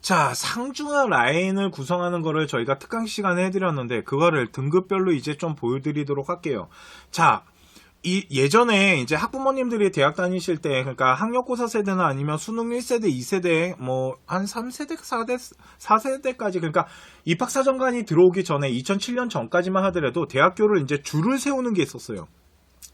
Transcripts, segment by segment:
자, 상중하 라인을 구성하는 거를 저희가 특강 시간에 해드렸는데 그거를 등급별로 이제 좀 보여드리도록 할게요. 자, 예전에 이제 학부모님들이 대학 다니실 때, 그러니까 학력고사 세대나 아니면 수능 1세대, 2세대, 뭐, 한 3세대, 4세대까지, 그러니까 입학사정관이 들어오기 전에 2007년 전까지만 하더라도 대학교를 이제 줄을 세우는 게 있었어요.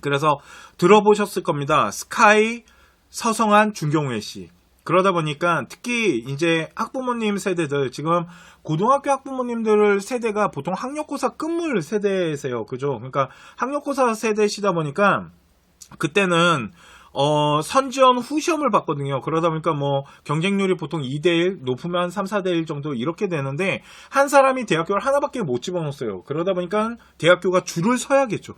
그래서 들어보셨을 겁니다. 스카이, 서성한, 중경회 씨. 그러다 보니까 특히 이제 학부모님 세대들, 지금 고등학교 학부모님들 세대가 보통 학력고사 끝물 세대세요. 그죠? 그러니까 학력고사 세대시다 보니까 그때는 선지원 후 시험을 봤거든요. 그러다 보니까 뭐 경쟁률이 보통 2대1, 높으면 한 3, 4대1 정도 이렇게 되는데 한 사람이 대학교를 하나밖에 못 집어넣었어요. 그러다 보니까 대학교가 줄을 서야겠죠.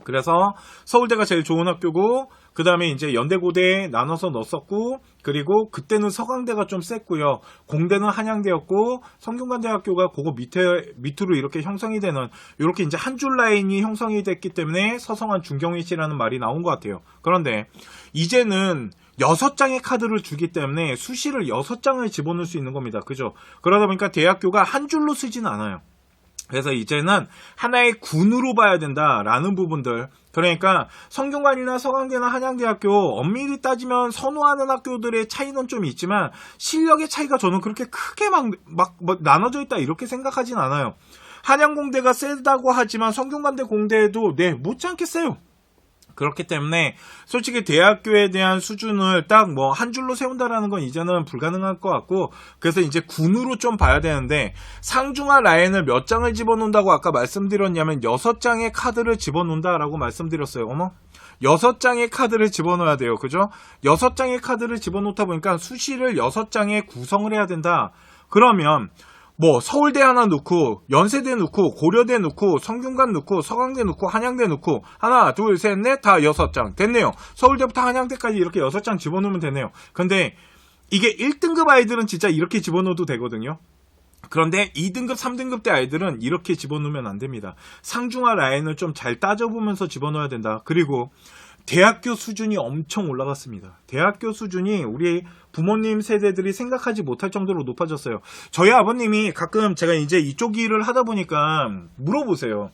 그래서 서울대가 제일 좋은 학교고, 그 다음에 이제 연대고대에 나눠서 넣었었고, 그리고 그때는 서강대가 좀 셌고요. 공대는 한양대였고, 성균관대학교가 그거 밑으로 이렇게 형성이 되는, 이렇게 이제 한 줄 라인이 형성이 됐기 때문에 서성한 중경위치라는 말이 나온 것 같아요. 그런데 이제는 6장의 카드를 주기 때문에 수시를 6장을 집어넣을 수 있는 겁니다. 그죠? 그러다 보니까 대학교가 한 줄로 쓰진 않아요. 그래서 이제는 하나의 군으로 봐야 된다라는 부분들. 그러니까 성균관이나 서강대나 한양대학교 엄밀히 따지면 선호하는 학교들의 차이는 좀 있지만 실력의 차이가 저는 그렇게 크게 막 나눠져 있다 이렇게 생각하진 않아요. 한양공대가 세다고 하지만 성균관대 공대에도 못지않게 세요. 그렇기 때문에 솔직히 대학교에 대한 수준을 딱 뭐 한 줄로 세운다라는 건 이제는 불가능할 것 같고, 그래서 이제 군으로 좀 봐야 되는데, 상중하 라인을 몇 장을 집어넣는다고 아까 말씀드렸냐면 6장의 카드를 집어넣는다라고 말씀드렸어요. 6장의 카드를 집어넣어야 돼요. 그죠? 6장의 카드를 집어넣다 보니까 수시를 6장에 구성을 해야 된다. 그러면 뭐 서울대 하나 넣고, 연세대 넣고, 고려대 넣고, 성균관 넣고, 서강대 넣고, 한양대 넣고, 하나 둘 셋 넷 다 6장 됐네요. 서울대부터 한양대까지 이렇게 6장 집어넣으면 되네요. 근데 이게 1등급 아이들은 진짜 이렇게 집어넣어도 되거든요. 그런데 2등급, 3등급 대 아이들은 이렇게 집어넣으면 안 됩니다. 상중하 라인을 좀 잘 따져보면서 집어넣어야 된다. 그리고 대학교 수준이 엄청 올라갔습니다. 대학교 수준이 우리 부모님 세대들이 생각하지 못할 정도로 높아졌어요. 저희 아버님이 가끔 제가 이제 이쪽 일을 하다 보니까 물어보세요.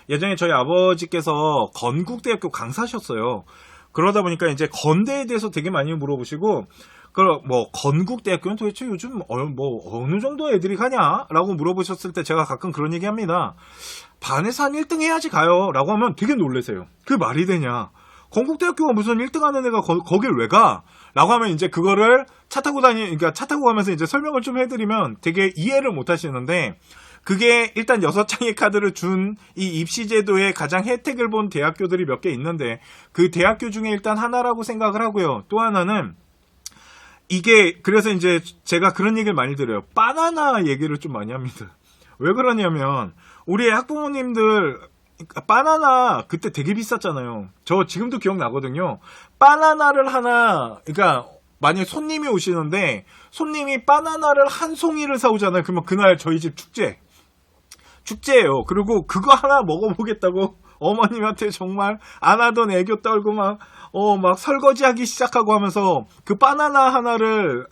예전에 저희 아버지께서 건국대학교 강사셨어요. 그러다 보니까 이제 건대에 대해서 되게 많이 물어보시고, 뭐 건국대학교는 도대체 요즘 어느 정도 애들이 가냐라고 물어보셨을 때 제가 가끔 그런 얘기합니다. 반에서 한 1등 해야지 가요 라고 하면 되게 놀라세요. 그게 말이 되냐, 건국대학교가 무슨 1등 하는 애가 거길 왜 가? 라고 하면 이제 그거를 차 타고 가면서 이제 설명을 좀 해드리면 되게 이해를 못 하시는데, 그게 일단 6장의 카드를 준 이 입시제도의 가장 혜택을 본 대학교들이 몇 개 있는데, 그 대학교 중에 일단 하나라고 생각을 하고요. 또 하나는 이게, 그래서 이제 제가 그런 얘기를 많이 드려요. 바나나 얘기를 좀 많이 합니다. 왜 그러냐면 우리 학부모님들 바나나 그때 되게 비쌌잖아요. 저 지금도 기억나거든요. 바나나를 하나, 그러니까 만약에 손님이 오시는데 손님이 바나나를 한 송이를 사오잖아요. 그러면 그날 저희 집 축제예요. 그리고 그거 하나 먹어보겠다고 어머님한테 정말 안 하던 애교 떨고 막 설거지하기 시작하고 하면서 그 바나나 하나를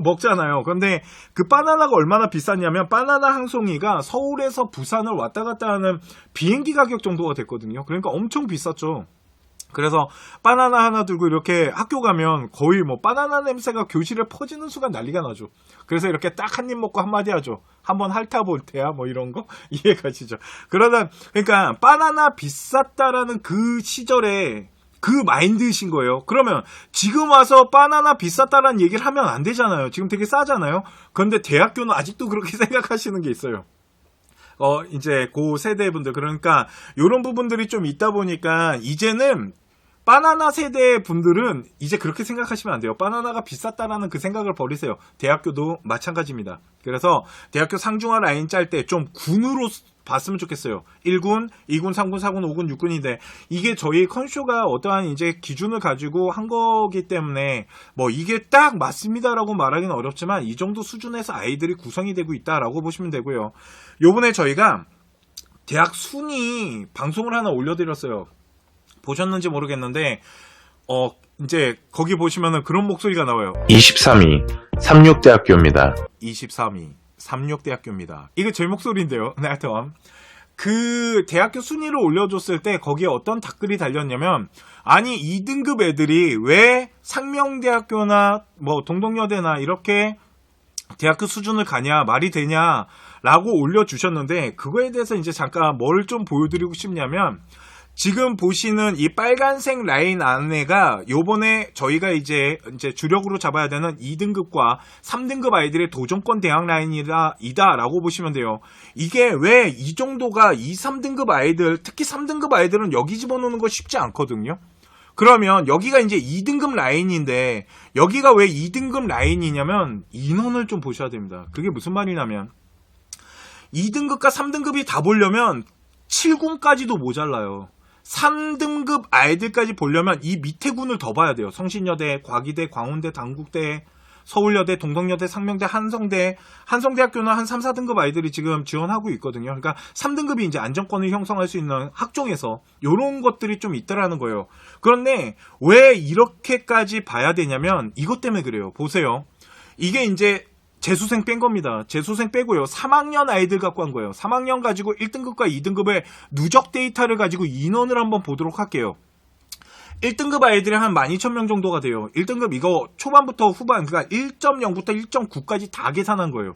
먹잖아요. 그런데 그 바나나가 얼마나 비쌌냐면 바나나 한 송이가 서울에서 부산을 왔다 갔다 하는 비행기 가격 정도가 됐거든요. 그러니까 엄청 비쌌죠. 그래서 바나나 하나 들고 이렇게 학교 가면 거의 뭐 바나나 냄새가 교실에 퍼지는 순간 난리가 나죠. 그래서 이렇게 딱 한 입 먹고 한마디 하죠. 한번 핥아볼 테야 뭐 이런 거 이해가시죠? 그러니까 바나나 비쌌다라는 그 시절에 그 마인드이신 거예요. 그러면 지금 와서 바나나 비쌌다라는 얘기를 하면 안 되잖아요. 지금 되게 싸잖아요. 그런데 대학교는 아직도 그렇게 생각하시는 게 있어요. 이제 고 세대분들, 그러니까 이런 부분들이 좀 있다 보니까 이제는 바나나 세대 분들은 이제 그렇게 생각하시면 안 돼요. 바나나가 비쌌다라는 그 생각을 버리세요. 대학교도 마찬가지입니다. 그래서 대학교 상중하 라인 짤 때 좀 군으로 봤으면 좋겠어요. 1군, 2군, 3군, 4군, 5군, 6군인데 이게 저희 컨쇼가 어떠한 이제 기준을 가지고 한 거기 때문에 뭐 이게 딱 맞습니다라고 말하기는 어렵지만 이 정도 수준에서 아이들이 구성이 되고 있다라고 보시면 되고요. 요번에 저희가 대학 순위 방송을 하나 올려드렸어요. 보셨는지 모르겠는데 이제 거기 보시면은 그런 목소리가 나와요. 23위 삼육대학교입니다. 23위 삼육대학교입니다. 이게 제 목소리인데요. 네, 하여튼 그 대학교 순위를 올려줬을 때 거기에 어떤 댓글이 달렸냐면, 아니 2등급 애들이 왜 상명대학교나 뭐 동덕여대나 이렇게 대학교 수준을 가냐, 말이 되냐 라고 올려주셨는데, 그거에 대해서 이제 잠깐 뭘 좀 보여드리고 싶냐면, 지금 보시는 이 빨간색 라인 안에가 요번에 저희가 이제 주력으로 잡아야 되는 2등급과 3등급 아이들의 도전권 대학 라인이다라고 보시면 돼요. 이게 왜 이 정도가 2, 3등급 아이들, 특히 3등급 아이들은 여기 집어넣는 거 쉽지 않거든요. 그러면 여기가 이제 2등급 라인인데, 여기가 왜 2등급 라인이냐면 인원을 좀 보셔야 됩니다. 그게 무슨 말이냐면 2등급과 3등급이 다 보려면 7군까지도 모자라요. 3등급 아이들까지 보려면 이 밑에 군을 더 봐야 돼요. 성신여대, 과기대, 광운대, 단국대, 서울여대, 동덕여대, 상명대, 한성대학교는 한 3, 4등급 아이들이 지금 지원하고 있거든요. 그러니까 3등급이 이제 안정권을 형성할 수 있는 학종에서 이런 것들이 좀 있다라는 거예요. 그런데 왜 이렇게까지 봐야 되냐면 이것 때문에 그래요. 보세요. 이게 이제 재수생 뺀 겁니다. 재수생 빼고요. 3학년 아이들 갖고 한 거예요. 3학년 가지고 1등급과 2등급의 누적 데이터를 가지고 인원을 한번 보도록 할게요. 1등급 아이들이 한 12,000명 정도가 돼요. 1등급 이거 초반부터 후반, 그러니까 1.0부터 1.9까지 다 계산한 거예요.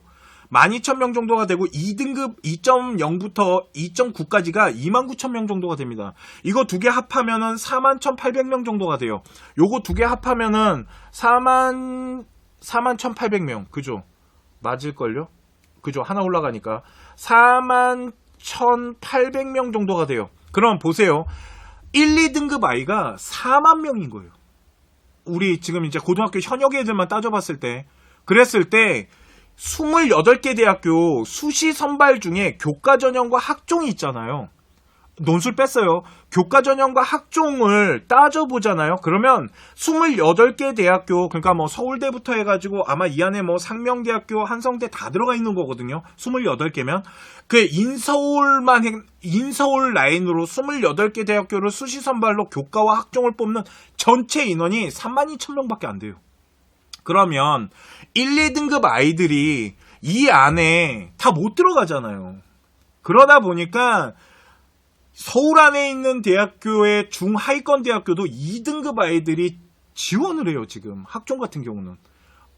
12,000명 정도가 되고 2등급 2.0부터 2.9까지가 29,000명 정도가 됩니다. 이거 두 개 합하면은 41,800명 정도가 돼요. 요거 두 개 합하면은 41,800명. 그죠? 맞을걸요? 그죠? 하나 올라가니까 41,800명 정도가 돼요. 그럼 보세요. 1, 2등급 아이가 4만 명인 거예요. 우리 지금 이제 고등학교 현역 애들만 따져봤을 때, 그랬을 때 28개 대학교 수시 선발 중에 교과 전형과 학종이 있잖아요. 논술 뺐어요. 교과 전형과 학종을 따져보잖아요. 그러면 28개 대학교, 그러니까 뭐 서울대부터 해가지고 아마 이 안에 뭐 상명대학교, 한성대 다 들어가 있는 거거든요. 28개면. 그 인서울 라인으로 28개 대학교를 수시 선발로 교과와 학종을 뽑는 전체 인원이 32,000명밖에 안 돼요. 그러면 1, 2등급 아이들이 이 안에 다 못 들어가잖아요. 그러다 보니까 서울 안에 있는 대학교의 중하위권 대학교도 2등급 아이들이 지원을 해요, 지금. 학종 같은 경우는.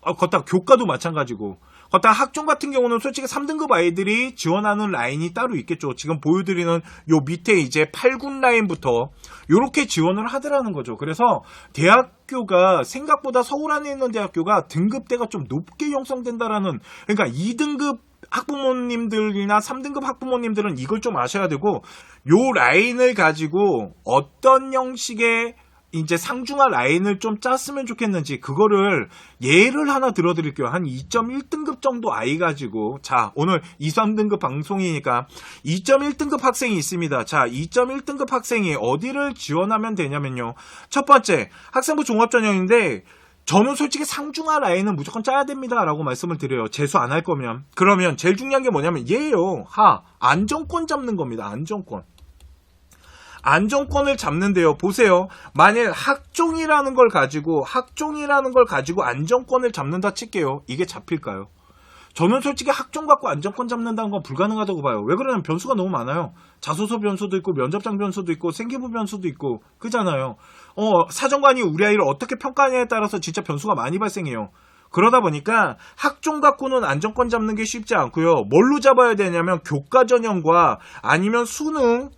걷다가 교과도 마찬가지고. 걷다가 학종 같은 경우는 솔직히 3등급 아이들이 지원하는 라인이 따로 있겠죠. 지금 보여드리는 요 밑에 이제 8군 라인부터 요렇게 지원을 하더라는 거죠. 그래서 대학교가 생각보다 서울 안에 있는 대학교가 등급대가 좀 높게 형성된다라는, 그러니까 2등급 학부모님들이나 3등급 학부모님들은 이걸 좀 아셔야 되고, 요 라인을 가지고 어떤 형식의 이제 상중하 라인을 좀 짰으면 좋겠는지, 그거를 예를 하나 들어드릴게요. 한 2.1등급 정도 아이 가지고, 자, 오늘 2, 3등급 방송이니까 2.1등급 학생이 있습니다. 자, 2.1등급 학생이 어디를 지원하면 되냐면요. 첫 번째, 학생부 종합전형인데, 저는 솔직히 상중하 라인은 무조건 짜야 됩니다 라고 말씀을 드려요. 재수 안 할 거면. 그러면 제일 중요한 게 뭐냐면 얘예요. 안정권 잡는 겁니다. 안정권을 잡는데요. 보세요. 만일 학종이라는 걸 가지고 안정권을 잡는다 칠게요. 이게 잡힐까요? 저는 솔직히 학종 갖고 안정권 잡는다는 건 불가능하다고 봐요. 왜 그러냐면 변수가 너무 많아요. 자소서 변수도 있고 면접장 변수도 있고 생기부 변수도 있고 그잖아요. 사정관이 우리 아이를 어떻게 평가하냐에 따라서 진짜 변수가 많이 발생해요. 그러다 보니까 학종 갖고는 안정권 잡는 게 쉽지 않고요. 뭘로 잡아야 되냐면 교과 전형과 아니면 수능을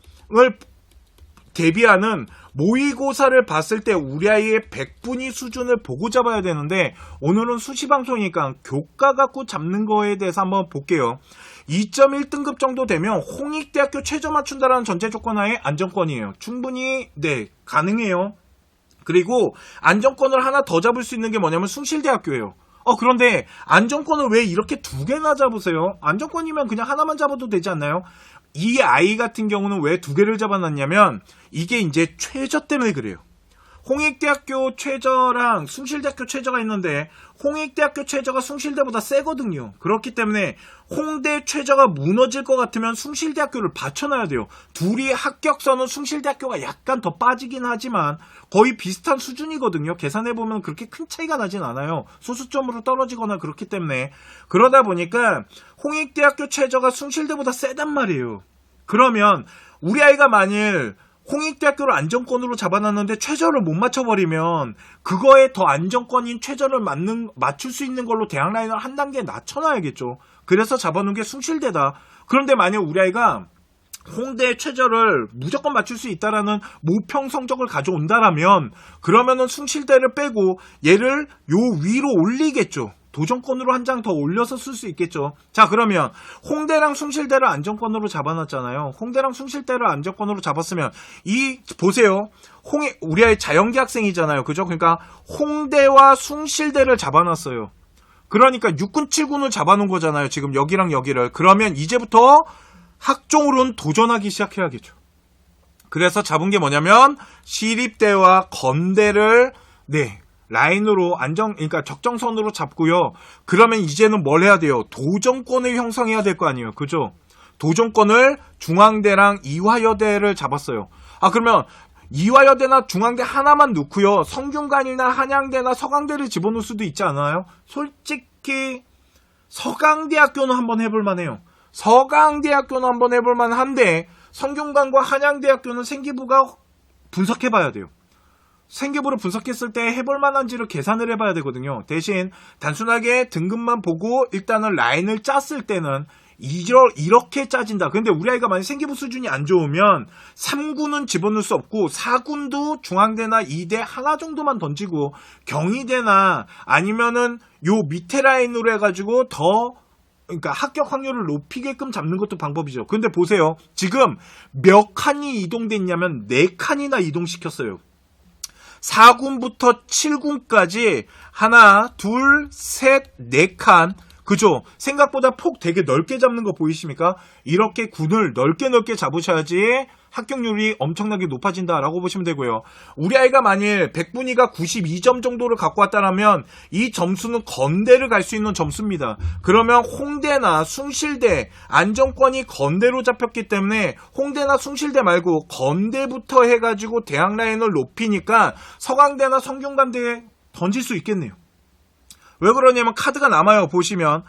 대비하는 모의고사를 봤을 때 우리 아이의 100분위 수준을 보고 잡아야 되는데, 오늘은 수시방송이니까 교과 갖고 잡는 거에 대해서 한번 볼게요. 2.1등급 정도 되면 홍익대학교 최저 맞춘다라는 전제 조건 하에 안정권이에요. 충분히 가능해요. 그리고 안정권을 하나 더 잡을 수 있는 게 뭐냐면 숭실대학교예요. 그런데 안정권을 왜 이렇게 두 개나 잡으세요? 안정권이면 그냥 하나만 잡아도 되지 않나요? 이 아이 같은 경우는 왜 두 개를 잡아놨냐면 이게 이제 최저 때문에 그래요. 홍익대학교 최저랑 숭실대학교 최저가 있는데 홍익대학교 최저가 숭실대보다 세거든요. 그렇기 때문에 홍대 최저가 무너질 것 같으면 숭실대학교를 받쳐놔야 돼요. 둘이 합격선은 숭실대학교가 약간 더 빠지긴 하지만 거의 비슷한 수준이거든요. 계산해보면 그렇게 큰 차이가 나진 않아요. 소수점으로 떨어지거나 그렇기 때문에. 그러다 보니까 홍익대학교 최저가 숭실대보다 세단 말이에요. 그러면 우리 아이가 만일 홍익대학교를 안정권으로 잡아놨는데 최저를 못 맞춰버리면 그거에 더 안정권인 최저를 맞출 수 있는 걸로 대학 라인을 한 단계 낮춰놔야겠죠. 그래서 잡아놓은 게 숭실대다. 그런데 만약 우리 아이가 홍대 최저를 무조건 맞출 수 있다라는 모평 성적을 가져온다라면 그러면은 숭실대를 빼고 얘를 요 위로 올리겠죠. 도전권으로 한 장 더 올려서 쓸 수 있겠죠. 자, 그러면 홍대랑 숭실대를 안정권으로 잡아놨잖아요. 홍대랑 숭실대를 안정권으로 잡았으면 보세요. 우리 아이 자연계 학생이잖아요. 그죠? 그러니까 홍대와 숭실대를 잡아놨어요. 그러니까 6군 7군을 잡아놓은 거잖아요. 지금 여기랑 여기를. 그러면 이제부터 학종으로는 도전하기 시작해야겠죠. 그래서 잡은 게 뭐냐면 시립대와 건대를 라인으로 그러니까 적정선으로 잡고요. 그러면 이제는 뭘 해야 돼요? 도전권을 형성해야 될 거 아니에요. 그죠? 도전권을 중앙대랑 이화여대를 잡았어요. 그러면 이화여대나 중앙대 하나만 넣고요. 성균관이나 한양대나 서강대를 집어넣을 수도 있지 않아요? 솔직히 서강대학교는 한번 해볼 만해요. 서강대학교는 한번 해볼 만한데 성균관과 한양대학교는 생기부가 분석해봐야 돼요. 생기부를 분석했을 때 해볼 만한지를 계산을 해봐야 되거든요. 대신 단순하게 등급만 보고 일단은 라인을 짰을 때는 이렇게 짜진다. 근데 우리 아이가 만약 생기부 수준이 안 좋으면 3군은 집어넣을 수 없고 4군도 중앙대나 이대 하나 정도만 던지고 경희대나 아니면은 요 밑에 라인으로 해가지고 그러니까 합격 확률을 높이게끔 잡는 것도 방법이죠. 근데 보세요. 지금 몇 칸이 이동됐냐면 4칸이나 이동시켰어요. 4군부터 7군까지 하나, 둘, 셋, 4칸. 그죠? 생각보다 폭 되게 넓게 잡는 거 보이십니까? 이렇게 군을 넓게 잡으셔야지 합격률이 엄청나게 높아진다라고 보시면 되고요. 우리 아이가 만일 100분위가 92점 정도를 갖고 왔다라면 이 점수는 건대를 갈 수 있는 점수입니다. 그러면 홍대나 숭실대 안정권이 건대로 잡혔기 때문에 홍대나 숭실대 말고 건대부터 해가지고 대학 라인을 높이니까 서강대나 성균관대에 던질 수 있겠네요. 왜 그러냐면 카드가 남아요. 보시면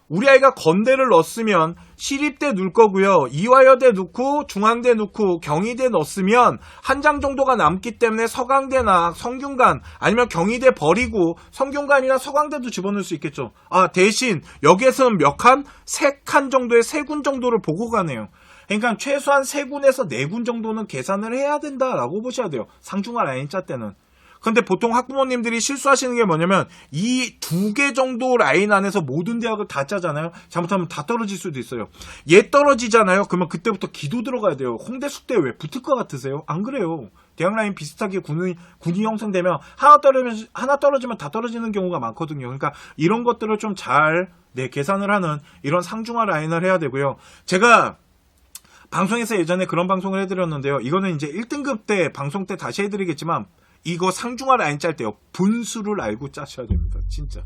우리 아이가 건대를 넣었으면 시립대 넣을 거고요. 이화여대 넣고 중앙대 넣고 경희대 넣었으면 한 장 정도가 남기 때문에 서강대나 성균관 아니면 경희대 버리고 성균관이나 서강대도 집어넣을 수 있겠죠. 대신 여기에서는 몇 칸? 3칸 정도의 3군 정도를 보고 가네요. 그러니까 최소한 3군에서 4군 정도는 계산을 해야 된다라고 보셔야 돼요. 상중하 라인 짤 때는. 근데 보통 학부모님들이 실수하시는 게 뭐냐면 이 2개 정도 라인 안에서 모든 대학을 다 짜잖아요. 잘못하면 다 떨어질 수도 있어요. 얘 떨어지잖아요. 그러면 그때부터 기도 들어가야 돼요. 홍대 숙대 왜 붙을 것 같으세요? 안 그래요. 대학 라인 비슷하게 군이 형성되면 하나 떨어지면 다 떨어지는 경우가 많거든요. 그러니까 이런 것들을 좀 잘 계산을 하는 이런 상중하 라인을 해야 되고요. 제가 방송에서 예전에 그런 방송을 해드렸는데요. 이거는 이제 1등급 때 방송 때 다시 해드리겠지만 이거 상중하 라인 짤 때요. 분수를 알고 짜셔야 됩니다. 진짜.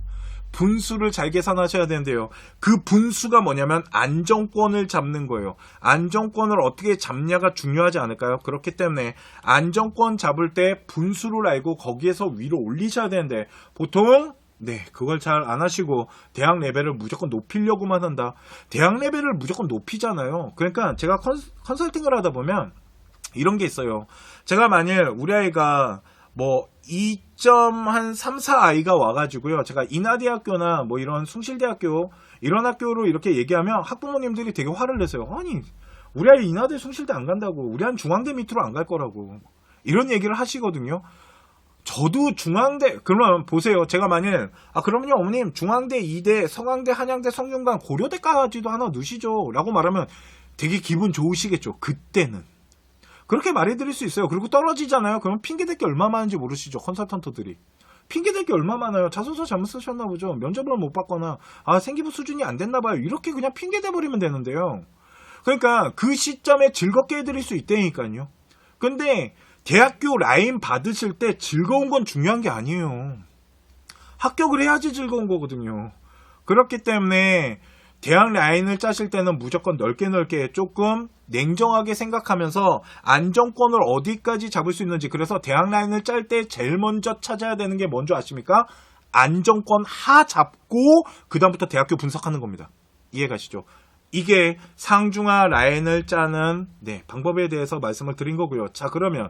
분수를 잘 계산하셔야 되는데요. 그 분수가 뭐냐면 안정권을 잡는 거예요. 안정권을 어떻게 잡냐가 중요하지 않을까요? 그렇기 때문에 안정권 잡을 때 분수를 알고 거기에서 위로 올리셔야 되는데 보통 그걸 잘 안 하시고 대학 레벨을 무조건 높이려고만 한다. 대학 레벨을 무조건 높이잖아요. 그러니까 제가 컨설팅을 하다 보면 이런 게 있어요. 제가 만일 우리 아이가 2.3, 4아이가 와가지고요. 제가 인하대학교나 이런 숭실대학교 이런 학교로 이렇게 얘기하면 학부모님들이 되게 화를 내세요. 아니 우리 아이 인하대 숭실대 안 간다고. 우리 아이 중앙대 밑으로 안 갈 거라고. 이런 얘기를 하시거든요. 저도 중앙대 그러면 보세요. 제가 만일 그러면요 어머님 중앙대, 이대, 서강대, 한양대, 성균관, 고려대까지도 하나 넣으시죠 라고 말하면 되게 기분 좋으시겠죠. 그때는 그렇게 말해드릴 수 있어요. 그리고 떨어지잖아요. 그러면 핑계댈 게 얼마 많은지 모르시죠. 컨설턴트들이. 핑계댈 게 얼마 많아요. 자소서 잘못 쓰셨나 보죠. 면접을 못 봤거나 생기부 수준이 안 됐나 봐요. 이렇게 그냥 핑계대버리면 되는데요. 그러니까 그 시점에 즐겁게 해드릴 수 있다니까요. 근데 대학교 라인 받으실 때 즐거운 건 중요한 게 아니에요. 합격을 해야지 즐거운 거거든요. 그렇기 때문에 대학 라인을 짜실 때는 무조건 넓게 조금 냉정하게 생각하면서 안정권을 어디까지 잡을 수 있는지, 그래서 대학 라인을 짤 때 제일 먼저 찾아야 되는 게 뭔지 아십니까? 안정권 하 잡고 그 다음부터 대학교 분석하는 겁니다. 이해가시죠? 이게 상중하 라인을 짜는 방법에 대해서 말씀을 드린 거고요. 자, 그러면